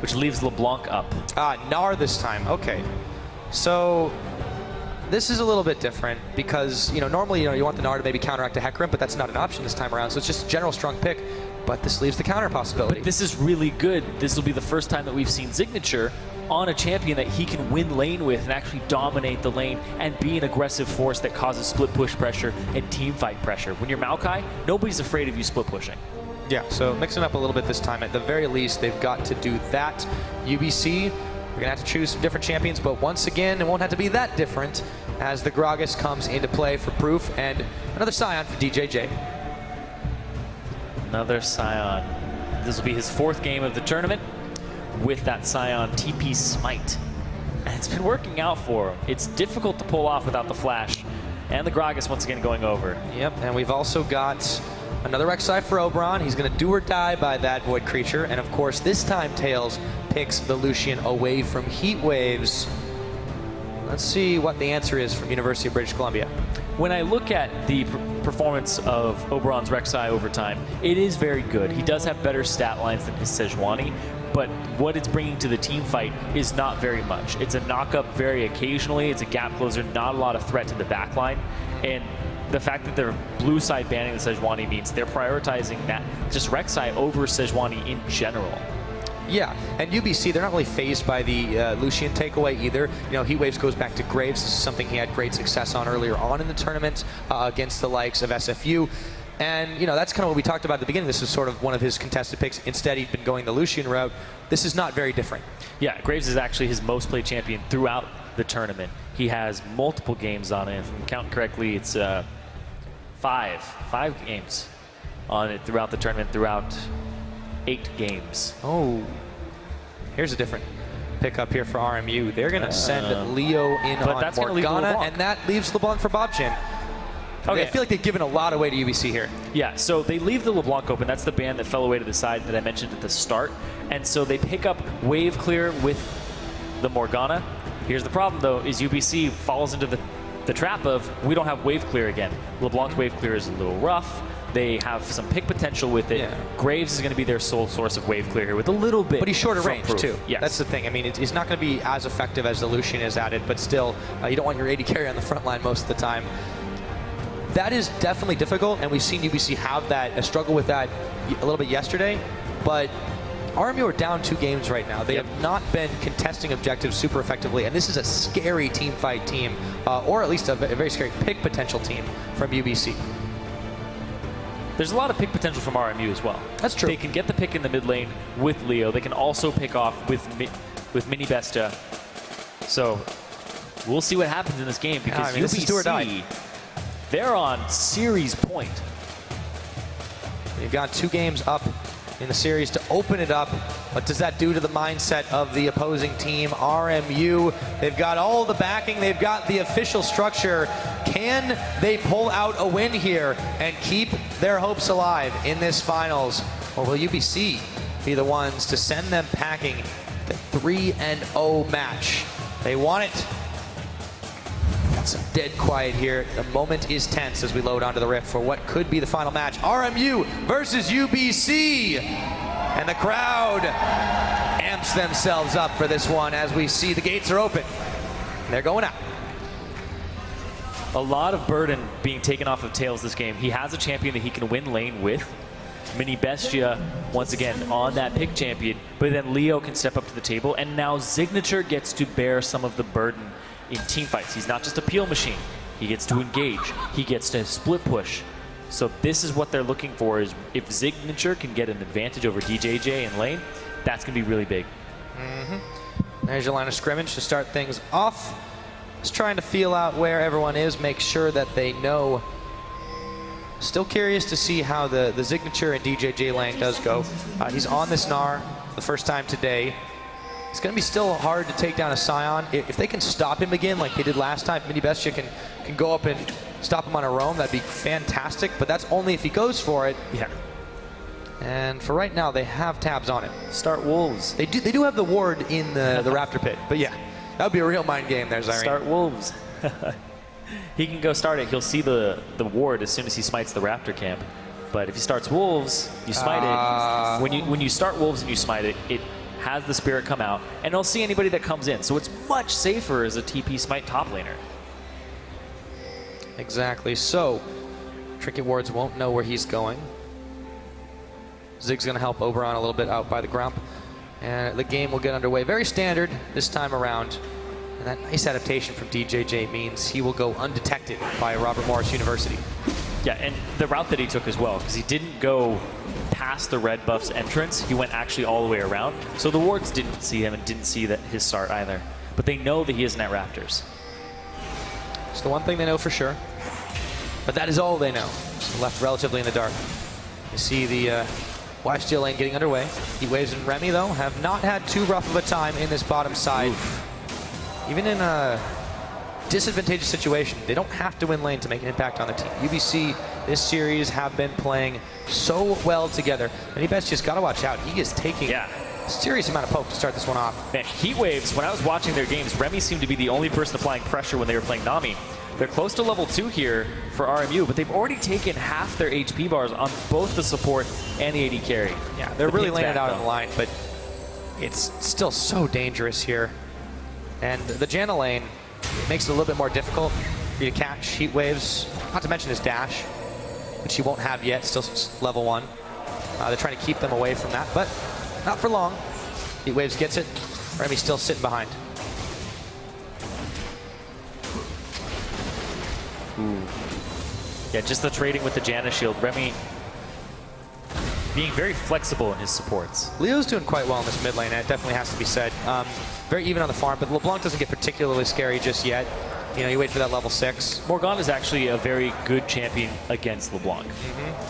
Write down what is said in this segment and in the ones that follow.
which leaves LeBlanc up. Gnar this time. Okay. So this is a little bit different because, normally, you want the Gnar to maybe counteract a Hecarim, but that's not an option this time around. So it's just a general strong pick, but this leaves the counter possibility. But this is really good. This will be the first time that we've seen Signature on a champion that he can win lane with and actually dominate the lane and be an aggressive force that causes split push pressure and team fight pressure. When you're Maokai, nobody's afraid of you split pushing. Yeah, so mixing up a little bit this time. At the very least, they've got to do that. UBC, we're going to have to choose some different champions, but once again, it won't have to be that different as the Gragas comes into play for Proof and another Scion for DJJ. Another Scion. This will be his 4th game of the tournament with that Scion TP Smite. And it's been working out for him. It's difficult to pull off without the flash. And the Gragas once again going over. Yep, and we've also got another Rek'Sai for Oberon. He's going to do or die by that Void Creature. And of course, this time Tails picks the Lucian away from Heat Waves. Let's see what the answer is from University of British Columbia. When I look at the performance of Oberon's Rek'Sai over time, it is very good. He does have better stat lines than his Sejuani, but what it's bringing to the team fight is not very much. It's a knock-up very occasionally. It's a gap closer, not a lot of threat to the backline. And the fact that they're blue side banning the Sejuani means they're prioritizing that just Rek'Sai over Sejuani in general. Yeah, and UBC, they're not really phased by the Lucian takeaway either. Heat Waves goes back to Graves. This is something he had great success on earlier on in the tournament against the likes of SFU. And, that's kind of what we talked about at the beginning. This is sort of one of his contested picks. Instead, he'd been going the Lucian route. This is not very different. Yeah, Graves is actually his most played champion throughout the tournament. He has multiple games on it. If I'm counting correctly, it's five games on it throughout the tournament, throughout 8 games. Oh, here's a different pickup here for RMU. They're going to send Leo in on Morgana, and that leaves LeBlanc for Bobchin. Okay. I feel like they've given a lot away to UBC here. Yeah, so they leave the LeBlanc open. That's the ban that fell away to the side that I mentioned at the start. And so they pick up Wave Clear with the Morgana. Here's the problem, though, is UBC falls into the trap of, we don't have Wave Clear again. LeBlanc's Wave Clear is a little rough. They have some pick potential with it. Yeah. Graves is going to be their sole source of Wave Clear here with a little bit. But he's shorter range, too. Yes. That's the thing. I mean, it's not going to be as effective as the Lucian is at it, but still, you don't want your AD carry on the front line most of the time. That is definitely difficult, and we've seen UBC have a struggle with that a little bit yesterday, but RMU are down 2 games right now. They have not been contesting objectives super effectively, and this is a scary team fight team, or at least a very scary pick potential team from UBC. There's a lot of pick potential from RMU as well. That's true. They can get the pick in the mid lane with Leo. They can also pick off with Mini Bestia. So we'll see what happens in this game, because UBC, this is do or die. They're on series point. They've got 2 games up in the series to open it up. What does that do to the mindset of the opposing team? RMU, they've got all the backing. They've got the official structure. Can they pull out a win here and keep their hopes alive in this finals? Or will UBC be the ones to send them packing the 3-0 match? They want it. Some dead quiet here. The moment is tense as we load onto the rift for what could be the final match. RMU versus UBC. And the crowd amps themselves up for this one as we see the gates are open. They're going out. A lot of burden being taken off of Tails this game. He has a champion that he can win lane with. Mini Bestia, once again, on that pick champion. But then Leo can step up to the table. And now Signature gets to bear some of the burden in team fights. He's not just a peel machine. He gets to engage. He gets to split push. So this is what they're looking for, is if Signature can get an advantage over DJJ in lane, that's going to be really big. There's your line of scrimmage to start things off. Just trying to feel out where everyone is, make sure that they know. Still curious to see how the Signature and DJJ lane does go. He's on this Gnar the first time today. It's going to be still hard to take down a Scion. If they can stop him again like they did last time, Mini Bestia can go up and stop him on a roam. That'd be fantastic, but that's only if he goes for it. Yeah. And for right now, they have tabs on it. Start Wolves. They do have the ward in the Raptor pit, but yeah, that would be a real mind game there, Zyrene. Start Wolves. He can go start it. He'll see the ward as soon as he smites the Raptor camp. But if he starts Wolves, you smite it. When you start Wolves and you smite it, it has the Spirit come out, and he'll see anybody that comes in. So it's much safer as a TP Smite top laner. Exactly. So Trinket Wards won't know where he's going. Zig's going to help Oberon a little bit out by the Grump. And the game will get underway. Very standard this time around. And that nice adaptation from DJJ means he will go undetected by Robert Morris University. Yeah, and the route that he took as well, because he didn't go past the red buff's entrance. He went actually all the way around. So the wards didn't see him and didn't see his start either. But they know that he isn't at Raptors. It's the one thing they know for sure. But that is all they know. So left relatively in the dark. You see the YSTL lane getting underway. Heatwaves and Remy, though, have not had too rough of a time in this bottom side. Oof. Even in a disadvantageous situation, they don't have to win lane to make an impact on the team. UBC this series have been playing so well together. And Best just got to watch out. He is taking a serious amount of poke to start this one off. Man, Heatwaves, when I was watching their games, Remy seemed to be the only person applying pressure when they were playing Nami. They're close to level 2 here for RMU, but they've already taken half their HP bars on both the support and the AD carry. Yeah, they're really laying it out on the line, but it's still so dangerous here. And the Janna lane, it makes it a little bit more difficult for you to catch Heatwaves, not to mention his dash, which he won't have yet, still level 1. They're trying to keep them away from that, but not for long. Heatwaves gets it. Remy's still sitting behind. Ooh. Yeah, just the trading with the Janna shield. Remy being very flexible in his supports. Leo's doing quite well in this mid lane, and it definitely has to be said. Very even on the farm, but LeBlanc doesn't get particularly scary just yet. You know, you wait for that level 6. Morgana is actually a very good champion against LeBlanc.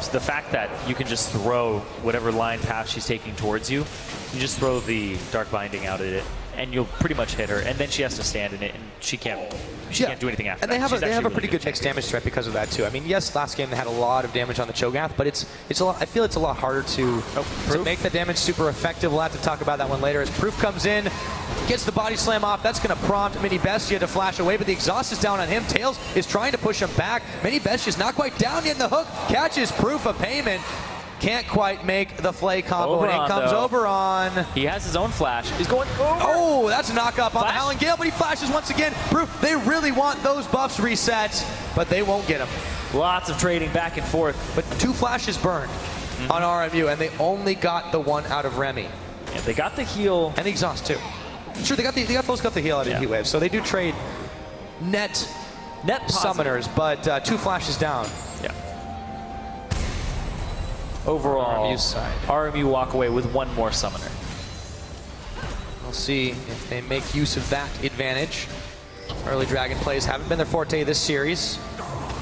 So the fact that you can just throw whatever line path she's taking towards you, you just throw the Dark Binding out at it, and you'll pretty much hit her. And then she has to stand in it, and she can't do anything after. And they have a pretty good mixed damage threat because of that too. I mean, yes, last game they had a lot of damage on the Cho'Gath, but it's a lot. I feel it's a lot harder to make the damage super effective. We'll have to talk about that one later. As Proof comes in, gets the body slam off. That's going to prompt Mini Bestia to flash away, but the exhaust is down on him. Tails is trying to push him back. Mini Bestia's not quite down yet in the hook. Catches Proof of payment. Can't quite make the flay combo, Oberon, and in comes Oberon. He has his own flash. He's going over. Oh, that's a knock up on the Howling Gale, but he flashes once again. Proof, they really want those buffs reset, but they won't get them. Lots of trading back and forth. But 2 flashes burned on RMU, and they only got the one out of Remy. Yeah, they got the heal. And the exhaust, too. Sure, they both got the heal out of Heatwave, so they do trade net summoners, but 2 flashes down. Yeah. Overall, RMU walk away with 1 more summoner. We'll see if they make use of that advantage. Early Dragon plays haven't been their forte this series.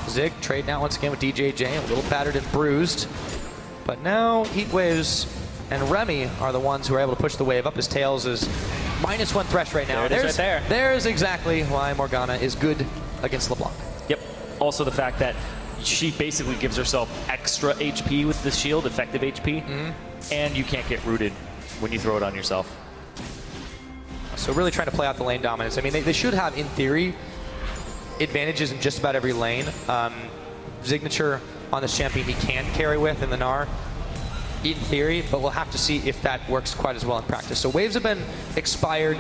Zig trading out once again with DJJ, a little battered and bruised. But now Heatwaves and Remy are the ones who are able to push the wave up. His Tails is -1 thresh right now. There's right there. There's exactly why Morgana is good against LeBlanc. Yep. Also the fact that she basically gives herself extra HP with the shield, effective HP, and you can't get rooted when you throw it on yourself. So really trying to play out the lane dominance. I mean, they should have, in theory, advantages in just about every lane. Signature on this champion he can carry with in the Gnar, in theory, but we'll have to see if that works quite as well in practice. So waves have been expired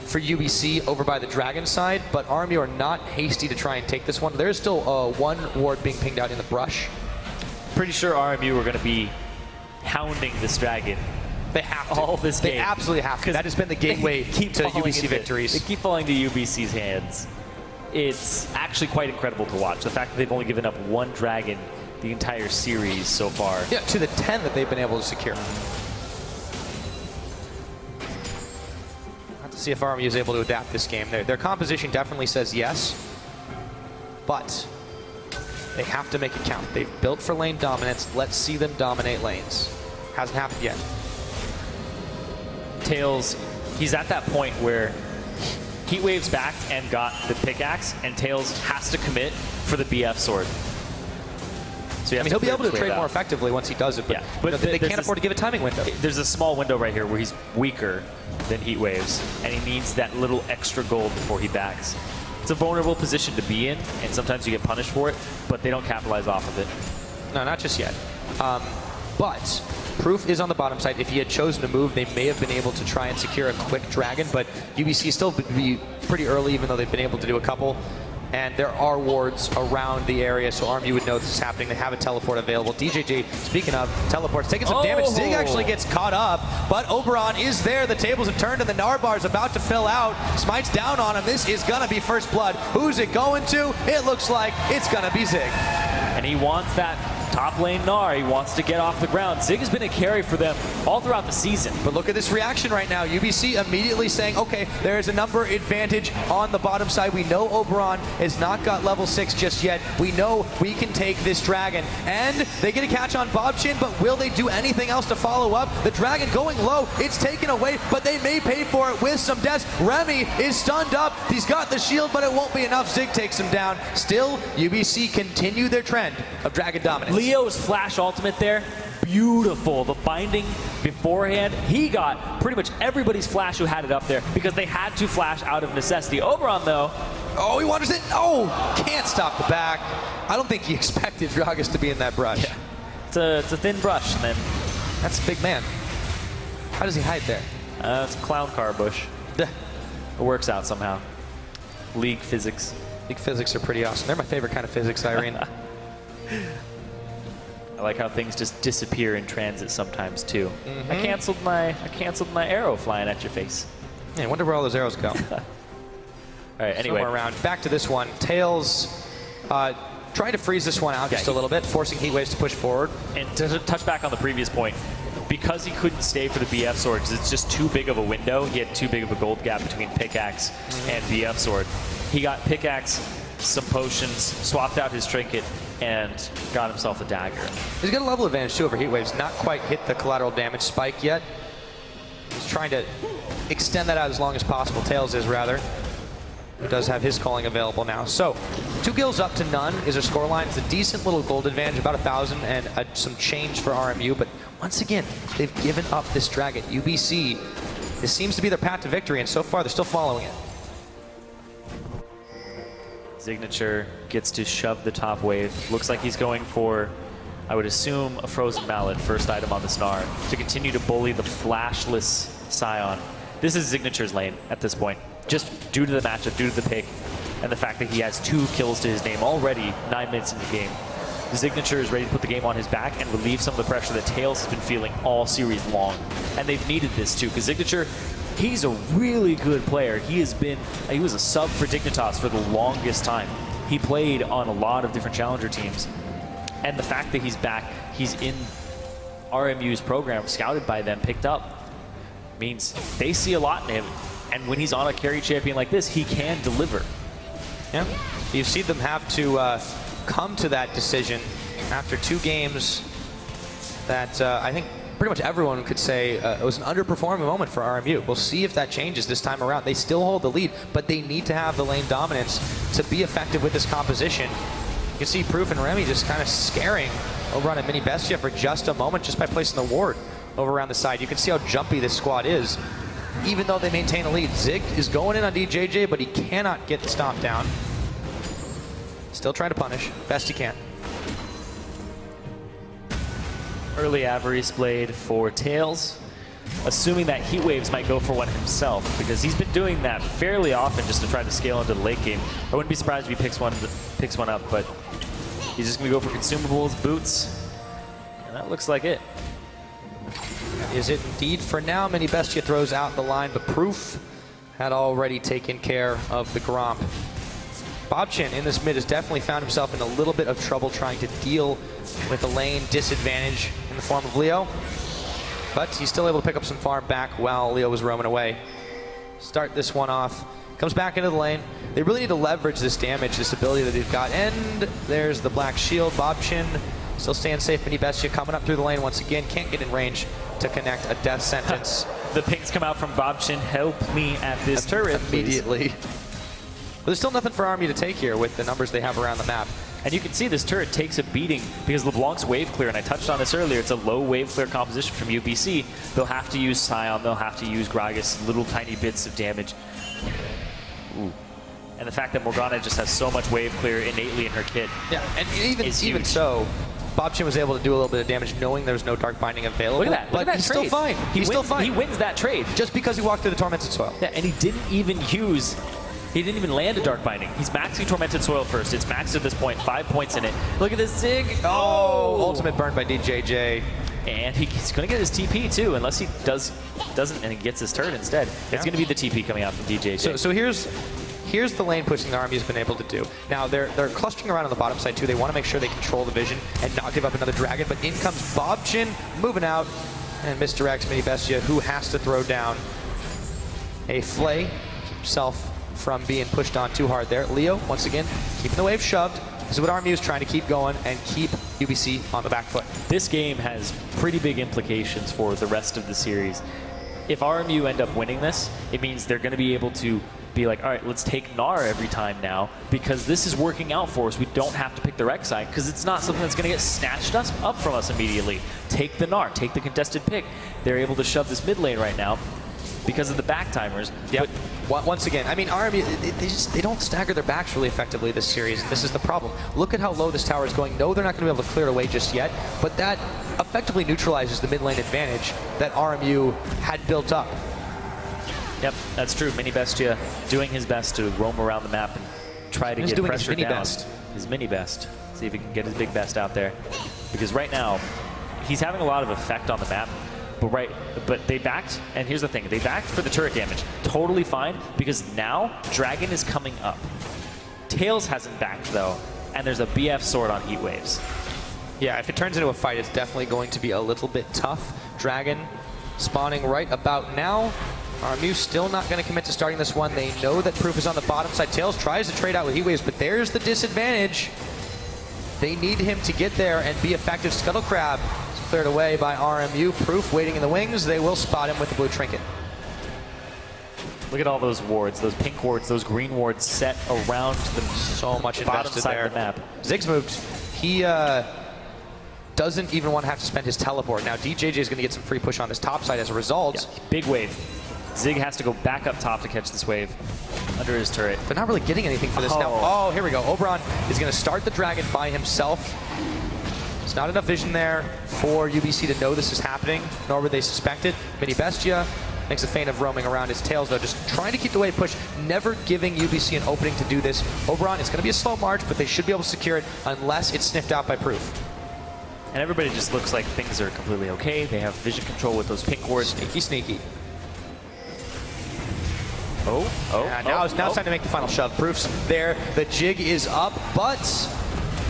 for UBC over by the Dragon side, but RMU are not hasty to try and take this one. There's still 1 ward being pinged out in the brush. Pretty sure RMU are going to be hounding this Dragon. They have to. All this game. They absolutely have to. That has been the gateway to UBC victories. They keep falling to UBC's hands. It's actually quite incredible to watch. The fact that they've only given up 1 Dragon the entire series so far. Yeah, to the 10 that they've been able to secure. See if RMU is able to adapt this game. Their composition definitely says yes, but they have to make it count. They've built for lane dominance. Let's see them dominate lanes. Hasn't happened yet. Tails, he's at that point where Heatwave's backed and got the pickaxe, and Tails has to commit for the BF sword. So I mean, he'll be able to trade more effectively once he does it, but, but they can't afford to give a timing window. There's a small window right here where he's weaker than Heatwaves, and he needs that little extra gold before he backs. It's a vulnerable position to be in, and sometimes you get punished for it, but they don't capitalize off of it. No, not just yet. But Proof is on the bottom side. If he had chosen to move, they may have been able to try and secure a quick dragon, but UBC still would be pretty early, even though they've been able to do a couple. And there are wards around the area, so RMU would know this is happening. They have a teleport available. DJJ, speaking of teleports, taking some damage. Zig actually gets caught up, but Oberon is there. The tables have turned, and the Narbar is about to fill out. Smite's down on him. This is going to be first blood. Who's it going to? It looks like it's going to be Zig. And he wants that top lane Gnar. He wants to get off the ground. Zig has been a carry for them all throughout the season. But look at this reaction right now. UBC immediately saying, okay, there is a number advantage on the bottom side. We know Oberon has not got level 6 just yet. We know we can take this dragon. And they get a catch on Bobchin, but will they do anything else to follow up? The dragon going low. It's taken away, but they may pay for it with some deaths. Remy is stunned up. He's got the shield, but it won't be enough. Zig takes him down. Still, UBC continue their trend of dragon dominance. Leo's flash ultimate there, beautiful. The binding beforehand, he got pretty much everybody's flash who had it up there because they had to flash out of necessity. Oberon, though. Oh, he wanders in. Oh, can't stop the back. I don't think he expected Gragas to be in that brush. Yeah. It's a thin brush, and then that's a big man. How does he hide there? It's a clown car bush. It works out somehow. League physics. League physics are pretty awesome. They're my favorite kind of physics, Irene. I like how things just disappear in transit sometimes too. I canceled my arrow flying at your face. Yeah, I wonder where all those arrows go. All right, anyway. Somewhere around. Back to this one. Tails trying to freeze this one out just a little bit, forcing Heat Waves to push forward. And to touch back on the previous point, because he couldn't stay for the BF sword, because it's just too big of a window, he had too big of a gold gap between pickaxe and BF sword. He got pickaxe, some potions, swapped out his trinket, and got himself a dagger. He's got a level advantage too over Heat Waves. Not quite hit the collateral damage spike yet. He's trying to extend that out as long as possible. Tails is, rather. Who does have his calling available now. So, 2 kills up to none is a scoreline. It's a decent little gold advantage, about 1,000 and some change for RMU. But once again, they've given up this dragon. UBC, this seems to be their path to victory, and so far they're still following it. Signature gets to shove the top wave. Looks like he's going for, I would assume, a Frozen Mallet, first item on the Snar, to continue to bully the flashless Scion. This is Signature's lane at this point, just due to the matchup, due to the pick, and the fact that he has 2 kills to his name already 9 minutes in the game. Signature is ready to put the game on his back and relieve some of the pressure that Tails has been feeling all series long. And they've needed this too, because Signature, he's a really good player. He was a sub for Dignitas for the longest time. He played on a lot of different challenger teams. And the fact that he's back, he's in RMU's program, scouted by them, picked up, means they see a lot in him. And when he's on a carry champion like this, he can deliver. Yeah, you've seen them have to come to that decision after 2 games that I think pretty much everyone could say it was an underperforming moment for RMU. We'll see if that changes this time around. They still hold the lead, but they need to have the lane dominance to be effective with this composition. You can see Proof and Remy just kind of scaring Oberon and Mini Bestia for just a moment just by placing the ward over around the side. You can see how jumpy this squad is, even though they maintain a lead. Zig is going in on DJJ, but he cannot get the stomp down. Still trying to punish, best he can. Early Avarice Blade for Tails, assuming that Heat Waves might go for one himself, because he's been doing that fairly often just to try to scale into the late game. I wouldn't be surprised if he picks one up, but he's just going to go for consumables, boots, and that looks like it. Is it indeed for now? Mini Bestia throws out the line, but Proof had already taken care of the Gromp. Bobchin in this mid has definitely found himself in a little bit of trouble trying to deal with the lane disadvantage in the form of Leo. But he's still able to pick up some farm back while Leo was roaming away. Start this one off. Comes back into the lane. They really need to leverage this damage, this ability that they've got. And there's the black shield. Bobchin still staying safe. Mini Bestia coming up through the lane once again. Can't get in range to connect a death sentence. The pings come out from Bobchin. Help me at this turret, immediately. But there's still nothing for RMU to take here with the numbers they have around the map. And you can see this turret takes a beating because LeBlanc's wave clear, and I touched on this earlier, it's a low wave clear composition from UBC. They'll have to use Scion, they'll have to use Gragas, little tiny bits of damage. Ooh. And the fact that Morgana just has so much wave clear innately in her kit. Yeah, and even so, Bobchin was able to do a little bit of damage knowing there was no Dark Binding available. Look at that. Look at that he's trade. still fine. He's still fine. He wins that trade. Just because he walked through the Tormented Soil. Yeah, and he didn't even land a Dark Binding. He's maxing Tormented Soil first. It's maxed at this point, 5 points in it. Look at this Zig. Oh, ultimate burn by DJJ. And he's going to get his TP too, unless he doesn't, and he gets his turret instead. It's going to be the TP coming out from DJJ. So here's the lane pushing the RMU's been able to do. Now they're clustering around on the bottom side too. They want to make sure they control the vision and not give up another dragon. But in comes Bobchin, moving out, and misdirects Mini Bestia, who has to throw down a Flay, keep himself from being pushed on too hard there. Leo, once again, keeping the wave shoved. This is what RMU is trying to keep going and keep UBC on the back foot. This game has pretty big implications for the rest of the series. If RMU end up winning this, it means they're going to be able to be like, all right, let's take Gnar every time now, because this is working out for us. We don't have to pick the Rek'Sai, because it's not something that's going to get snatched up from us immediately. Take the Gnar, take the contested pick. They're able to shove this mid lane right now because of the back timers. Yep. But once again, I mean, RMU, they don't stagger their backs really effectively this series, and this is the problem. Look at how low this tower is going. No, they're not going to be able to clear it away just yet, but that effectively neutralizes the mid lane advantage that RMU had built up. Yep, that's true. Mini Bestia doing his best to roam around the map and try to get pressure down. His mini best. See if he can get his big best out there. Because right now, he's having a lot of effect on the map. But they backed, and here's the thing, they backed for the turret damage. Totally fine, because now Dragon is coming up. Tails hasn't backed though, and there's a BF sword on Heat Waves. Yeah, if it turns into a fight, it's definitely going to be a little bit tough. Dragon spawning right about now. RMU still not going to commit to starting this one. They know that Proof is on the bottom side. Tails tries to trade out with Heat Waves, but there's the disadvantage. They need him to get there and be effective. Scuttle Crab is cleared away by RMU. Proof waiting in the wings. They will spot him with the blue trinket. Look at all those wards, those pink wards, those green wards set around the so much bottom invested side there. of the map. Zig's moved. He doesn't even want to have to spend his teleport. Now DJJ is going to get some free push on this top side as a result. Yeah, big wave. Zig has to go back up top to catch this wave under his turret. They're not really getting anything for this now. Oh, here we go. Oberon is going to start the dragon by himself. There's not enough vision there for UBC to know this is happening, nor would they suspect it. Mini Bestia makes a feint of roaming around his tails, though, just trying to keep the wave push, never giving UBC an opening to do this. Oberon, it's going to be a slow march, but they should be able to secure it unless it's sniffed out by Proof. And everybody just looks like things are completely okay. They have vision control with those pink wards. Sneaky, sneaky. Now it's time to make the final shove. Proof's there. The jig is up, but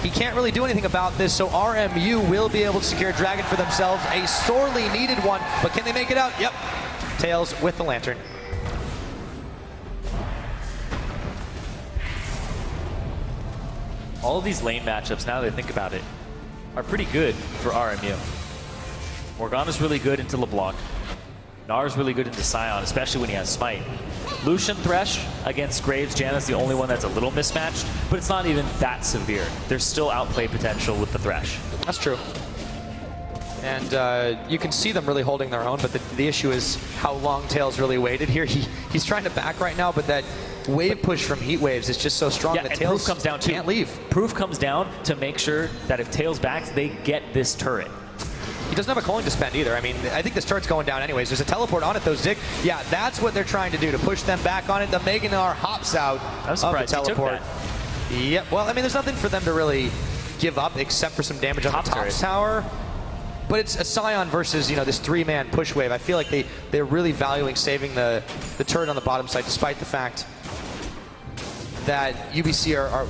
he can't really do anything about this, so RMU will be able to secure Dragon for themselves. A sorely needed one, but can they make it out? Yep. Tails with the lantern. All of these lane matchups, now that I think about it, are pretty good for RMU. Morgana's really good into LeBlanc. Gnar's really good into Sion, especially when he has Smite. Lucian Thresh against Graves Janna's the only one that's a little mismatched, but it's not even that severe. There's still outplay potential with the Thresh. That's true. And you can see them really holding their own, but the issue is how long Tails really waited here. He's trying to back right now, but that wave push from Heat Waves is just so strong that Tails Proof comes down too. Can't leave. Proof comes down to make sure that if Tails backs, they get this turret. He doesn't have a coin to spend either. I mean, I think this turret's going down anyways. There's a teleport on it though, Zig. Yeah, that's what they're trying to do, to push them back on it. The Mega Gnar hops out of the teleport. Yep, well, I mean, there's nothing for them to really give up except for some damage on the top tower. But it's a Sion versus, this three-man push wave. I feel like they're really valuing saving the turret on the bottom side, despite the fact that UBC are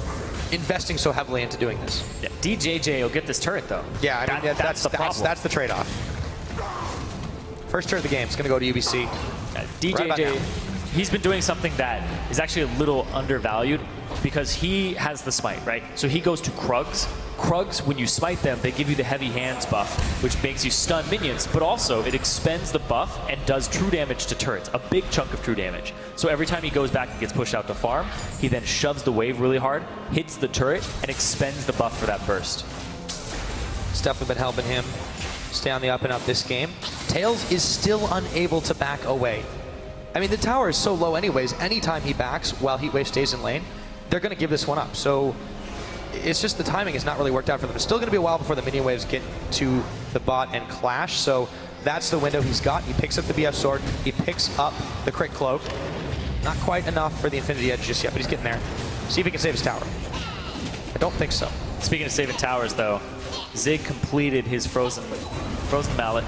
investing so heavily into doing this. Yeah, DJJ will get this turret though. Yeah, I mean, that's the problem. That's the trade-off. First turret of the game is going to go to UBC. DJJ, he's been doing something that is actually a little undervalued because he has the smite, right? So he goes to Krugs. Krugs, when you smite them, they give you the heavy hands buff, which makes you stun minions, but also it expends the buff and does true damage to turrets, a big chunk of true damage. So every time he goes back and gets pushed out to farm, he then shoves the wave really hard, hits the turret, and expends the buff for that burst. It's definitely been helping him stay on the up and up this game. Tails is still unable to back away. I mean, the tower is so low anyways. Anytime he backs while Heatwave stays in lane, they're going to give this one up. So it's just the timing has not really worked out for them. It's still going to be a while before the minion waves get to the bot and clash, so that's the window he's got. He picks up the BF sword, he picks up the crit cloak. Not quite enough for the Infinity Edge just yet, but he's getting there. See if he can save his tower. I don't think so. Speaking of saving towers, though, Zig completed his frozen mallet,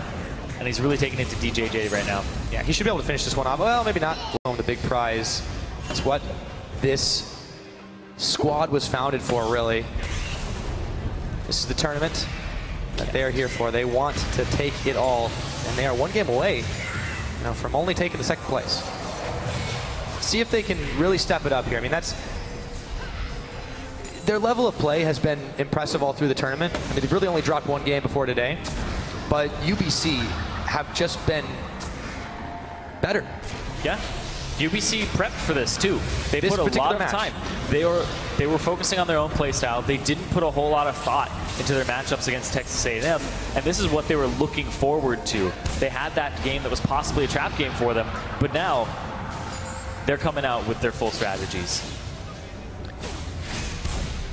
and he's really taking it to DJJ right now. Yeah, he should be able to finish this one off. Well, maybe not. The big prize. That's what this squad was founded for, really. This is the tournament that they're here for. They want to take it all, and they are one game away from only taking the second place. See if they can really step it up here. I mean, their level of play has been impressive all through the tournament. I mean, they've really only dropped one game before today, but UBC have just been better. Yeah. UBC prepped for this too. They put a lot of time. They were focusing on their own play style. They didn't put a whole lot of thought into their matchups against Texas A&M, and this is what they were looking forward to. They had that game that was possibly a trap game for them, but now they're coming out with their full strategies.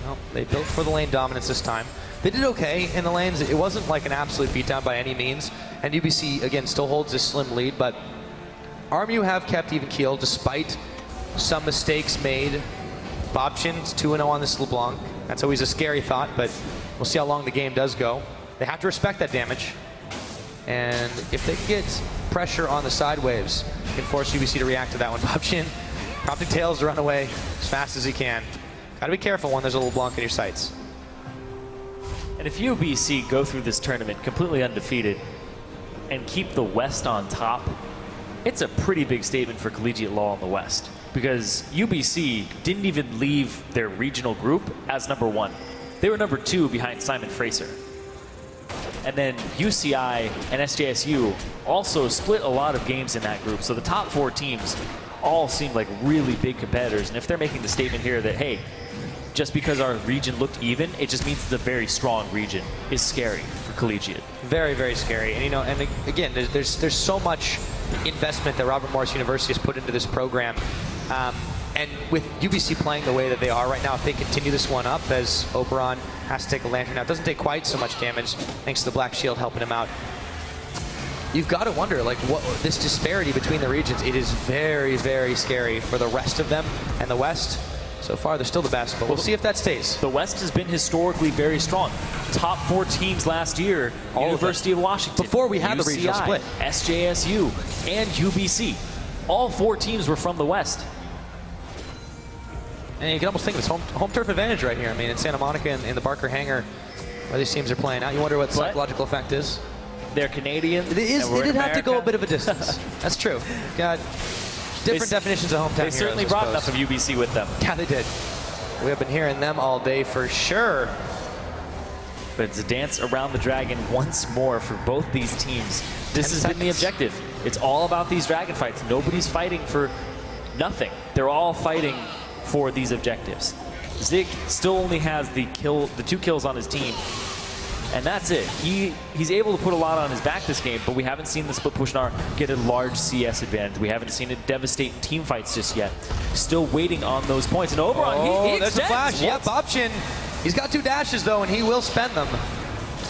Well, they built for the lane dominance this time. They did okay in the lanes. It wasn't like an absolute beatdown by any means, and UBC again still holds this slim lead, but RMU have kept even keel despite some mistakes made. Bobchin's 2-0 on this LeBlanc. That's always a scary thought, but we'll see how long the game does go. They have to respect that damage. And if they can get pressure on the side waves, can force UBC to react to that one. Bobchin prompting Tails to run away as fast as he can. Gotta be careful when there's a LeBlanc in your sights. And if UBC go through this tournament completely undefeated and keep the West on top, it's a pretty big statement for Collegiate Law in the West, because UBC didn't even leave their regional group as #1. They were #2 behind Simon Fraser. And then UCI and SJSU also split a lot of games in that group. So the top 4 teams all seem like really big competitors. And if they're making the statement here that, hey, just because our region looked even, it just means it's a very strong region, is scary for Collegiate. Very, very scary. And and again, there's so much investment that Robert Morris University has put into this program. And with UBC playing the way that they are right now, if they continue this one up, as Oberon has to take a lantern out, doesn't take quite so much damage thanks to the Black Shield helping him out. You've got to wonder, like, what this disparity between the regions, it is very, very scary for the rest of them. And the West, so far, they're still the best, but we'll see if that stays. The West has been historically very strong. Top 4 teams last year, University of Washington, before we had UCI, the regional split, SJSU, and UBC. All 4 teams were from the West. And you can almost think of this home turf advantage right here. I mean, in Santa Monica and in the Barker Hangar, where these teams are playing out, you wonder what the psychological effect is. They're Canadian. They did have to go a bit of a distance. That's true. Got different definitions of hometown heroes. They certainly brought enough of UBC with them. Yeah, they did. We have been hearing them all day for sure. But it's a dance around the dragon once more for both these teams. This has been the objective. It's all about these dragon fights. Nobody's fighting for nothing. They're all fighting for these objectives. Zig still only has the 2 kills on his team, and that's it. He's able to put a lot on his back this game, but we haven't seen the Split Pushnar get a large CS advantage. We haven't seen it devastate team fights just yet. Still waiting on those points. And Oberon, he there's a flash. Yeah, Bobchin. He's got 2 dashes though, and he will spend them.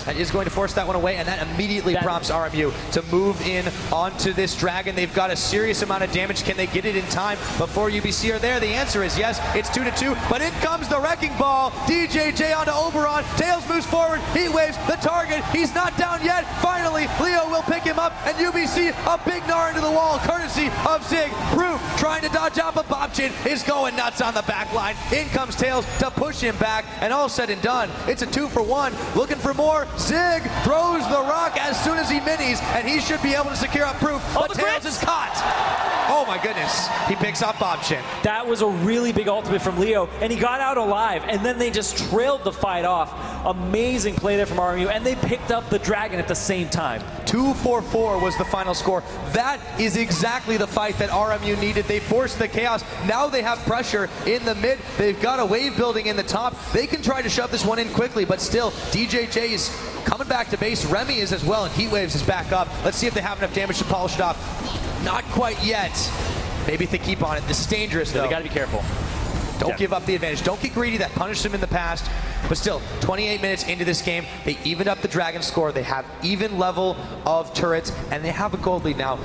That is going to force that one away, and that immediately prompts RMU to move in onto this dragon. They've got a serious amount of damage. Can they get it in time before UBC are there? The answer is yes. It's 2-2, but in comes the wrecking ball. DJJ onto Oberon. Tails moves forward. He waves the target. He's not down yet. Finally, Leo will pick him up, and UBC a big gnar into the wall, courtesy of Zig. Proof trying to dodge out, but Bobchin is going nuts on the back line. In comes Tails to push him back, and all said and done, it's a 2-for-1. Looking for more. Zig throws the rock as soon as he minis, and he should be able to secure up Proof, but Tails is caught. Oh my goodness, he picks up Bobchin. That was a really big ultimate from Leo, and he got out alive, and then they just trailed the fight off. Amazing play there from RMU, and they picked up the dragon at the same time. 2-4-4 was the final score. That is exactly the fight that RMU needed. They forced the chaos. Now they have pressure in the mid. They've got a wave building in the top. They can try to shove this one in quickly, but still, DJJ is coming back to base. Remy is as well, and Heatwaves is back up. Let's see if they have enough damage to polish it off. Not quite yet. Maybe if they keep on it. This is dangerous, though. They got to be careful. Don't give up the advantage. Don't get greedy. That punished them in the past. But still, 28 minutes into this game, they evened up the Dragon score. They have even level of turrets, and they have a gold lead now.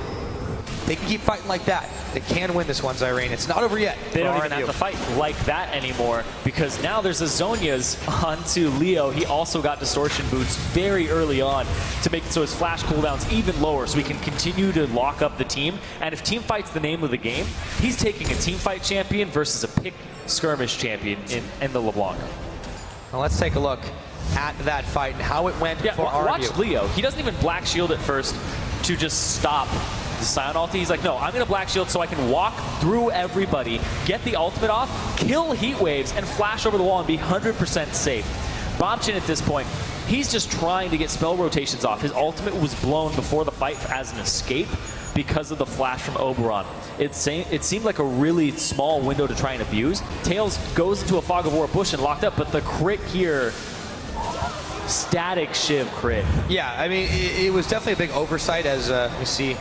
They can keep fighting like that. They can win this one, Zyrene. It's not over yet. They don't even have to fight like that anymore, because now there's a Zhonya's onto Leo. He also got distortion boots very early on to make it so his flash cooldowns even lower, so he can continue to lock up the team. And if team fight's the name of the game, he's taking a team fight champion versus a pick skirmish champion in the LeBlanc. Well, let's take a look at that fight and how it went for RMU. Watch Leo. He doesn't even black shield at first to just stop the Sion ulti. He's like, no, I'm going to black shield so I can walk through everybody, get the ultimate off, kill heat waves, and flash over the wall and be 100% safe. Bobchin at this point, he's just trying to get spell rotations off. His ultimate was blown before the fight as an escape because of the flash from Oberon. It seemed like a really small window to try and abuse. Tails goes into a Fog of War push and locked up, but the crit here, static Shiv crit. Yeah, I mean, it was definitely a big oversight as we see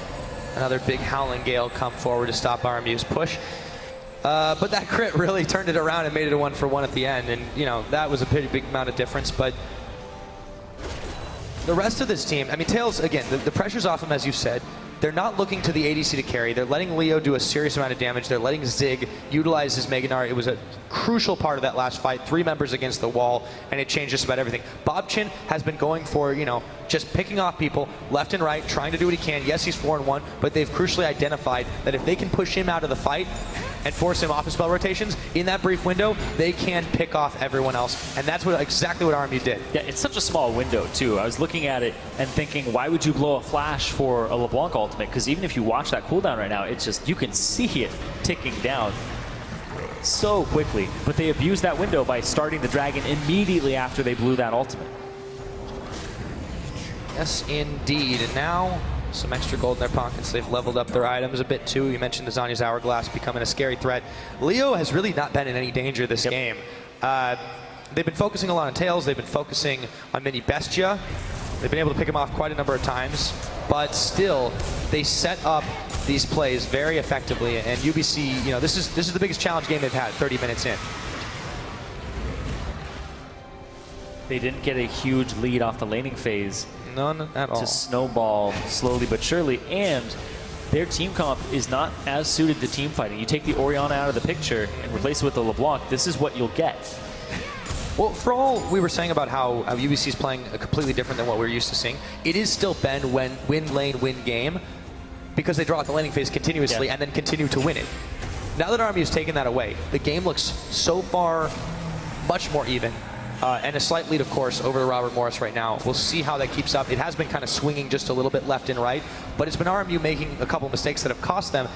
another big Howling Gale come forward to stop RMU's push. But that crit really turned it around and made it a 1-for-1 at the end. And, you know, that was a pretty big amount of difference. But the rest of this team, I mean, Tails, again, the pressure's off him, as you said. They're not looking to the ADC to carry. They're letting Leo do a serious amount of damage. They're letting Zig utilize his Mega Gnar. It was a crucial part of that last fight. 3 members against the wall, and it changed just about everything. Bobchin has been going for, you know, just picking off people left and right, trying to do what he can. Yes, he's 4-1, but they've crucially identified that if they can push him out of the fight and force him off his spell rotations, in that brief window, they can pick off everyone else. And that's exactly what RMU did. Yeah, it's such a small window, too. I was looking at it and thinking, why would you blow a flash for a LeBlanc ultimate? Because even if you watch that cooldown right now, it's just, you can see it ticking down so quickly. But they abused that window by starting the Dragon immediately after they blew that ultimate. Yes, indeed. And now some extra gold in their pockets. They've leveled up their items a bit too. You mentioned the Zhonya's Hourglass becoming a scary threat. Leo has really not been in any danger this game. They've been focusing a lot on Tails. They've been focusing on Mini Bestia. They've been able to pick him off quite a number of times, but still, they set up these plays very effectively. And UBC, you know, this is the biggest challenge game they've had 30 minutes in. They didn't get a huge lead off the laning phase. None at all. To snowball slowly but surely, and their team comp is not as suited to team fighting. You take the Orianna out of the picture and replace it with the LeBlanc, this is what you'll get. Well, for all we were saying about how UBC is playing completely different than what we're used to seeing, it is still been win lane, win game, because they draw out the laning phase continuously and then continue to win it. Now that RMU's taken that away, the game looks so far much more even. And a slight lead, of course, over Robert Morris right now. We'll see how that keeps up. It has been kind of swinging just a little bit left and right, but it's been RMU making a couple mistakes that have cost them,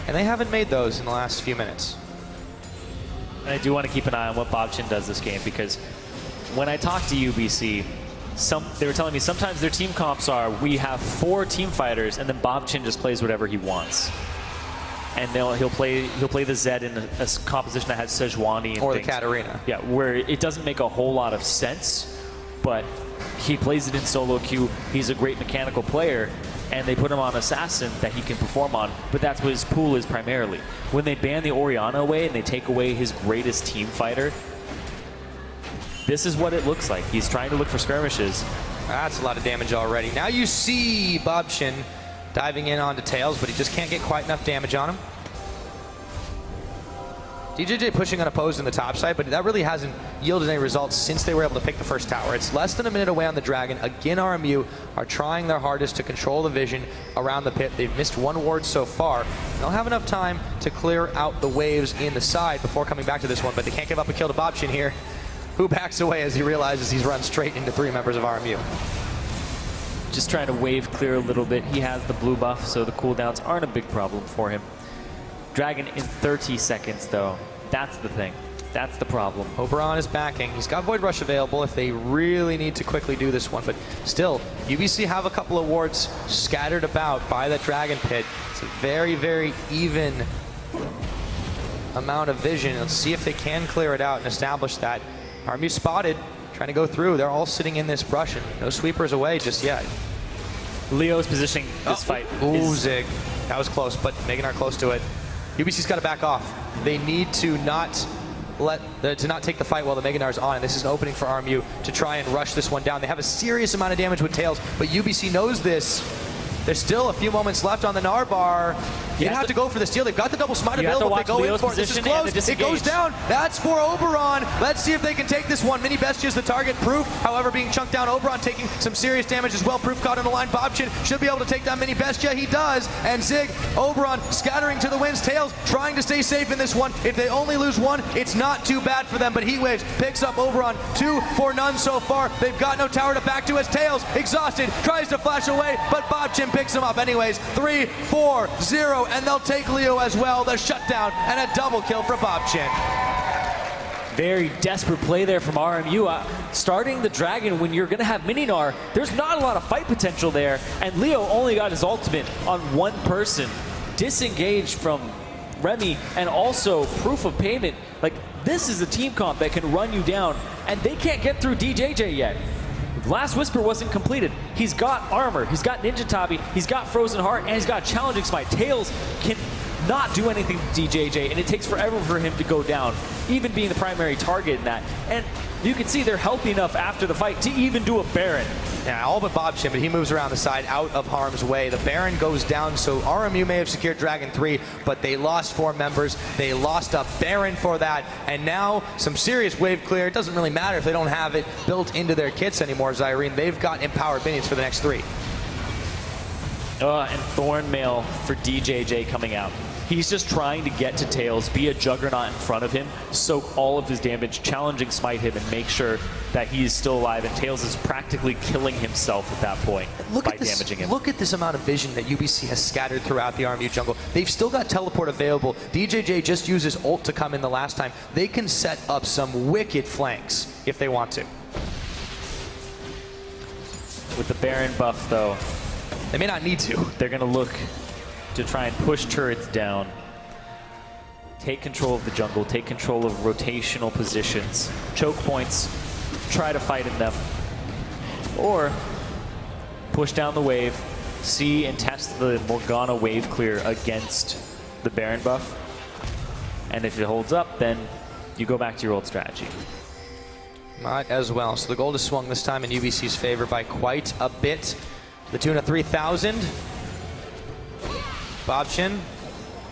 and they haven't made those in the last few minutes. And I do want to keep an eye on what Bobchin does this game, because when I talked to UBC, they were telling me sometimes their team comps are, we have 4 team fighters, and then Bobchin just plays whatever he wants. And he'll play the Zed in a composition that has Sejuani and or things. the Katarina. Yeah, where it doesn't make a whole lot of sense, but he plays it in solo queue. He's a great mechanical player, and they put him on Assassin that he can perform on, but that's what his pool is primarily. When they ban the Orianna away and they take away his greatest team fighter, this is what it looks like. He's trying to look for skirmishes. That's a lot of damage already. Now you see Bobchin diving in onto Tails, but he just can't get quite enough damage on him. DJJ pushing unopposed in the top side, but that really hasn't yielded any results since they were able to pick the first tower. It's less than a minute away on the Dragon. Again, RMU are trying their hardest to control the vision around the pit. They've missed 1 ward so far. They'll have enough time to clear out the waves in the side before coming back to this one, but they can't give up a kill to Bobchin here, who backs away as he realizes he's run straight into 3 members of RMU. Just trying to wave clear a little bit. He has the blue buff, so the cooldowns aren't a big problem for him. Dragon in 30 seconds, though. That's the thing. That's the problem. Oberon is backing. He's got Void Rush available if they really need to quickly do this one. But still, UBC have a couple of wards scattered about by that Dragon Pit. It's a very, very even amount of vision. Let's see if they can clear it out and establish that. RMU spotted, trying to go through. They're all sitting in this brush, and no sweepers away just yet. Leo's positioning this fight. Ooh, Zig. That was close, but Mega Gnar close to it. UBC's got to back off. They need to not take the fight while the Mega Gnar's on. And this is an opening for RMU to try and rush this one down. They have a serious amount of damage with Tails, but UBC knows this. There's still a few moments left on the Gnar bar. You have to go for the steal. They've got the double smite available. They go in for it. This is close. It goes down. That's for Oberon. Let's see if they can take this one. Mini Bestia is the target. Proof, however, being chunked down. Oberon taking some serious damage as well. Proof caught on the line. Bobchin should be able to take down Mini Bestia. He does. And Zig, Oberon scattering to the winds. Tails trying to stay safe in this one. If they only lose one, it's not too bad for them. But Heatwaves picks up Oberon. 2 for none so far. They've got no tower to back to as Tails, exhausted, tries to flash away, but Bobchin picks him up anyways. 3-4-0, and they'll take Leo as well. The shutdown and a double kill for Bobchin. Very desperate play there from RMU. Starting the Dragon when you're going to have Mini Gnar, there's not a lot of fight potential there, and Leo only got his ultimate on one person. Disengaged from Remy, and also Proof of Payment. Like, this is a team comp that can run you down, and they can't get through DJJ yet. Last Whisper wasn't completed. He's got armor, he's got Ninja Tabi, he's got Frozen Heart, and he's got Challenging Smite. Tails can not do anything to DJJ, and it takes forever for him to go down, even being the primary target in that. And you can see they're healthy enough after the fight to even do a Baron. Yeah, all but Bobchin, but he moves around the side out of harm's way. The Baron goes down, so RMU may have secured Dragon 3, but they lost 4 members. They lost a Baron for that, and now some serious wave clear. It doesn't really matter if they don't have it built into their kits anymore, Zyrene. They've got empowered minions for the next 3. And Thornmail for DJJ coming out. He's just trying to get to Tails, be a juggernaut in front of him, soak all of his damage, challenging smite him, and make sure that he is still alive. And Tails is practically killing himself at that point by damaging him. Look at this amount of vision that UBC has scattered throughout the RMU jungle. They've still got teleport available. DJJ just uses ult to come in the last time. They can set up some wicked flanks if they want to. With the Baron buff, though, they may not need to. They're going to look to try and push turrets down, take control of the jungle, take control of rotational positions, choke points, try to fight in them, or push down the wave, see and test the Morgana wave clear against the Baron buff, and if it holds up, then you go back to your old strategy. Might as well. So the gold is swung this time in UBC's favor by quite a bit. The tune of 3,000. Bobchin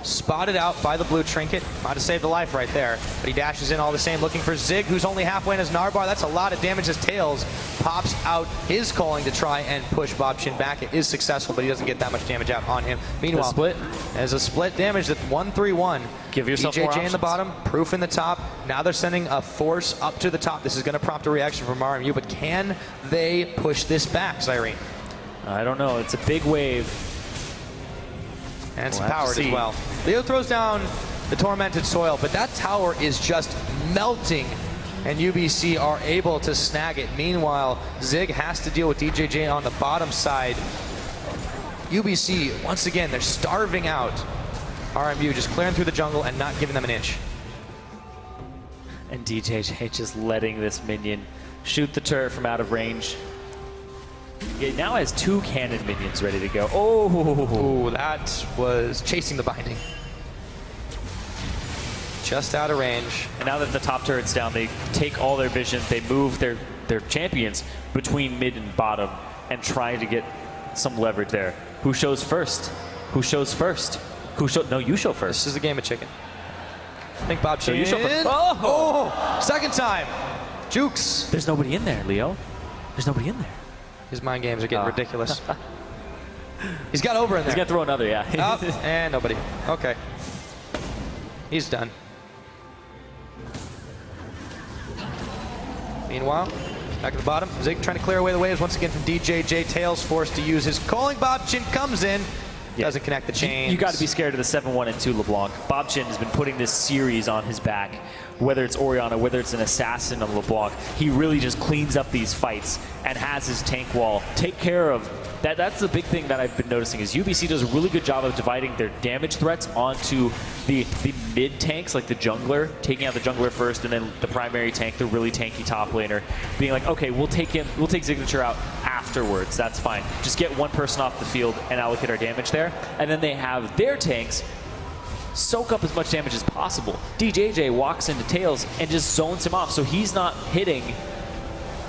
spotted out by the blue trinket. Might have saved a life right there, but he dashes in all the same, looking for Zig, who's only halfway in his Gnar bar. That's a lot of damage as Tails pops out his calling to try and push Bobchin back. It is successful, but he doesn't get that much damage out on him. Meanwhile, split. As a split damage, that's 1-3-1. Give yourself more DJJ in the bottom, Proof in the top. Now they're sending a force up to the top. This is going to prompt a reaction from RMU, but can they push this back, Zyrene? I don't know. It's a big wave. And it's powered as well. Leo throws down the Tormented Soil, but that tower is just melting, and UBC are able to snag it. Meanwhile, Zig has to deal with DJJ on the bottom side. UBC, once again, they're starving out RMU, just clearing through the jungle and not giving them an inch. And DJJ just letting this minion shoot the turret from out of range. It now has 2 cannon minions ready to go. Oh, that was chasing the binding. Just out of range. And now that the top turret's down, they take all their vision, they move their champions between mid and bottom and try to get some leverage there. Who shows first? Who shows first? No, you show first. This is a game of chicken. I think Bobchin. So you show first. Oh, second time. Jukes. There's nobody in there, Leo. There's nobody in there. His mind games are getting ridiculous. He's got Ober in there. He's going to throw another, yeah. Up, and nobody. Okay. He's done. Meanwhile, back at the bottom, Zig trying to clear away the waves once again from DJJ. Tails forced to use his calling. Bobchin comes in. Yeah. Doesn't connect the chains. You got to be scared of the 7-1 and 2 LeBlanc. Bobchin has been putting this series on his back. Whether it's Orianna, whether it's an assassin of LeBlanc, he really just cleans up these fights and has his tank wall take care of. That's the big thing that I've been noticing is UBC does a really good job of dividing their damage threats onto the mid tanks, like the jungler, taking out the jungler first, and then the primary tank, the really tanky top laner, being like, okay, we'll take Signature out afterwards. That's fine. Just get one person off the field and allocate our damage there. And then they have their tanks soak up as much damage as possible. DJJ walks into Tails and just zones him off, so he's not hitting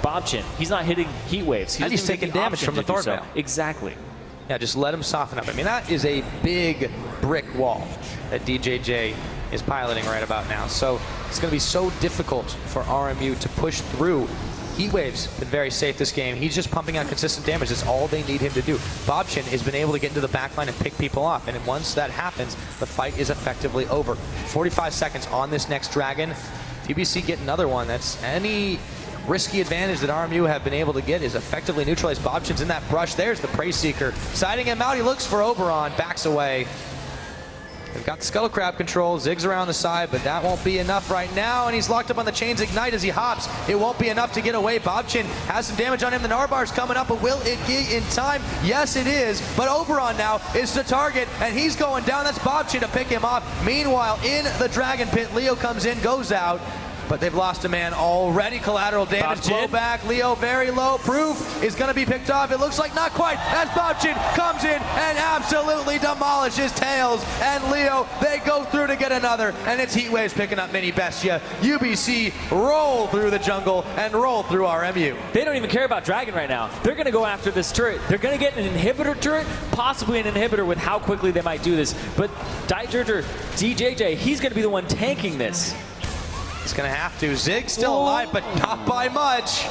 Bobchin. He's not hitting heat waves. And he's taking damage from the Thorn Veil. Exactly. Yeah, just let him soften up. I mean, that is a big brick wall that DJJ is piloting right about now. So it's going to be so difficult for RMU to push through. Heatwave's been very safe this game. He's just pumping out consistent damage. That's all they need him to do. Bobchin has been able to get into the backline and pick people off. And once that happens, the fight is effectively over. 45 seconds on this next Dragon. If UBC get another one, that's any risky advantage that RMU have been able to get is effectively neutralized. Bobchin's in that brush. There's the Prey Seeker. Siding him out, he looks for Oberon, backs away. They've got the Scuttle Crab control, Ziggs around the side, but that won't be enough right now, and he's locked up on the Chains Ignite as he hops. It won't be enough to get away. Bobchin has some damage on him. The Narbar's coming up, but will it get in time? Yes, it is, but Oberon now is the target, and he's going down. That's Bobchin to pick him off. Meanwhile, in the Dragon Pit, Leo comes in, goes out, but they've lost a man already. Collateral damage, blowback. Leo very low. Proof is going to be picked off. It looks like not quite as Bobchin comes in and absolutely demolishes Tails. And Leo, they go through to get another. And it's Heatwaves picking up Mini Bestia. UBC roll through the jungle and roll through RMU. They don't even care about Dragon right now. They're going to go after this turret. They're going to get an inhibitor turret, possibly an inhibitor with how quickly they might do this. But DJJ, he's going to be the one tanking this. He's going to have to. Ziggs still alive, but not by much.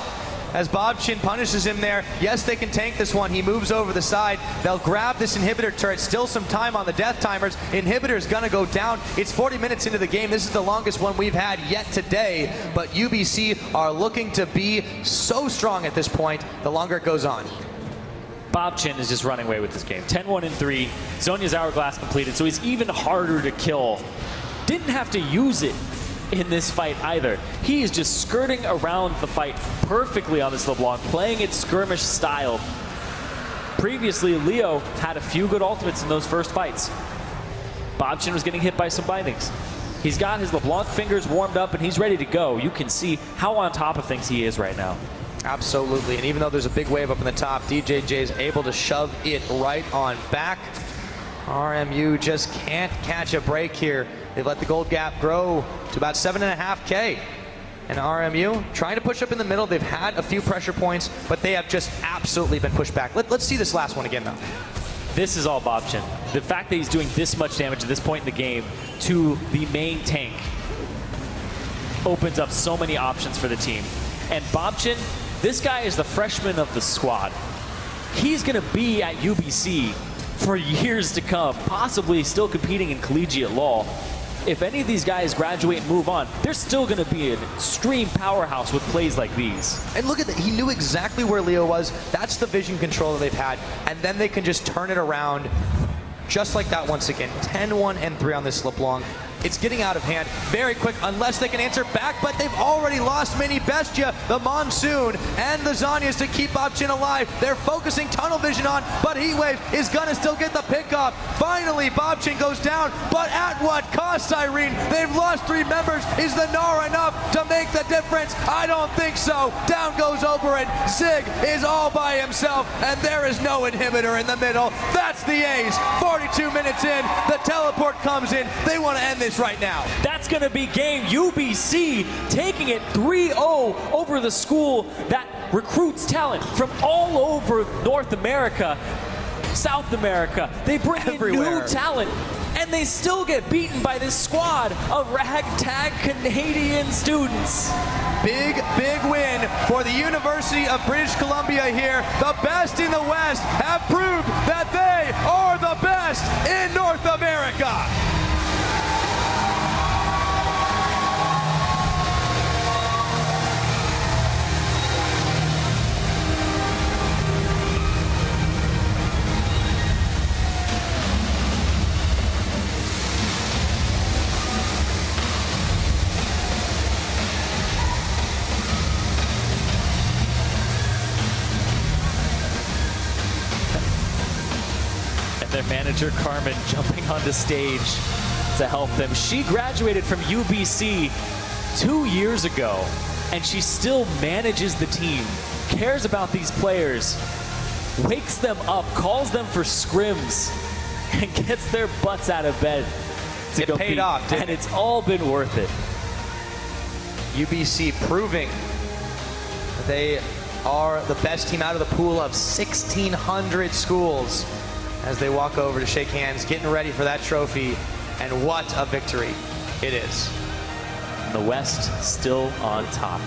As Bobchin punishes him there. Yes, they can tank this one. He moves over the side. They'll grab this inhibitor turret. Still some time on the death timers. Inhibitor's going to go down. It's 40 minutes into the game. This is the longest one we've had yet today. But UBC are looking to be so strong at this point the longer it goes on. Bobchin is just running away with this game. 10-1 and 3. Zhonya's Hourglass completed, so he's even harder to kill. Didn't have to use it in this fight either. He is just skirting around the fight perfectly on this LeBlanc, playing it skirmish style. Previously, Leo had a few good ultimates in those first fights. Bobchin was getting hit by some bindings. He's got his LeBlanc fingers warmed up and he's ready to go. You can see how on top of things he is right now. Absolutely, and even though there's a big wave up in the top, DJJ is able to shove it right on back. RMU just can't catch a break here. They've let the gold gap grow to about 7.5K. And RMU trying to push up in the middle. They've had a few pressure points, but they have just absolutely been pushed back. Let's see this last one again, though. This is all Bobchin. The fact that he's doing this much damage at this point in the game to the main tank opens up so many options for the team. And Bobchin, this guy is the freshman of the squad. He's going to be at UBC for years to come, possibly still competing in Collegiate Law. If any of these guys graduate and move on, they're still going to be an extreme powerhouse with plays like these. And look at that, he knew exactly where Leo was. That's the vision control that they've had, and then they can just turn it around just like that once again. 10-1 and 3 on this LeBlanc. It's getting out of hand very quick unless they can answer back, but they've already lost Mini Bestia, the Monsoon, and the Zhonyas to keep Bobchin alive. They're focusing tunnel vision on, but Heatwave is gonna still get the pick off. Finally, Bobchin goes down, but at what cost, Irene? They've lost 3 members. Is the Gnar enough to make the difference? I don't think so. Down goes Oberon. Zig is all by himself, and there is no inhibitor in the middle. That's the ace. 42 minutes in, the teleport comes in. They want to end this right now. That's going to be game. UBC taking it 3-0 over the school that recruits talent from all over North America, South America. They bring everywhere. In new talent, and they still get beaten by this squad of ragtag Canadian students. Big win for the University of British Columbia here. The best in the West have proved that they are the best in North America. Their manager, Carmen, jumping onto stage to help them. She graduated from UBC 2 years ago, and she still manages the team, cares about these players, wakes them up, calls them for scrims, and gets their butts out of bed to It compete, paid off, didn't and it's all been worth it. UBC proving that they are the best team out of the pool of 1,600 schools as they walk over to shake hands, getting ready for that trophy. And what a victory it is. The West still on top.